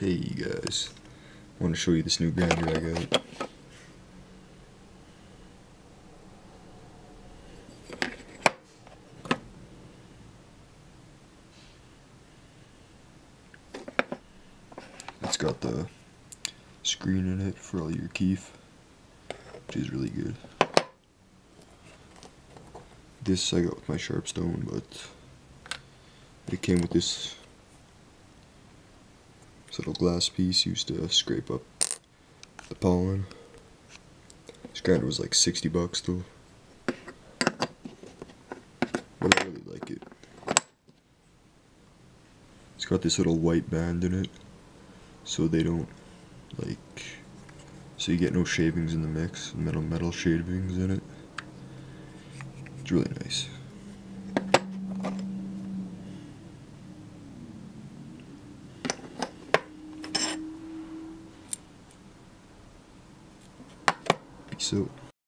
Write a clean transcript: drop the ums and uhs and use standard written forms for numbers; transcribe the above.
Hey you guys, I want to show you this new grinder I got. It's got the screen in it for all your keef, which is really good. This I got with my Sharpstone, but it came with this little glass piece used to scrape up the pollen. This grinder was like 60 bucks though, but I really like it. It's got this little white band in it, so they don't so you get no shavings in the mix, metal shavings in it. It's really nice. Peace out.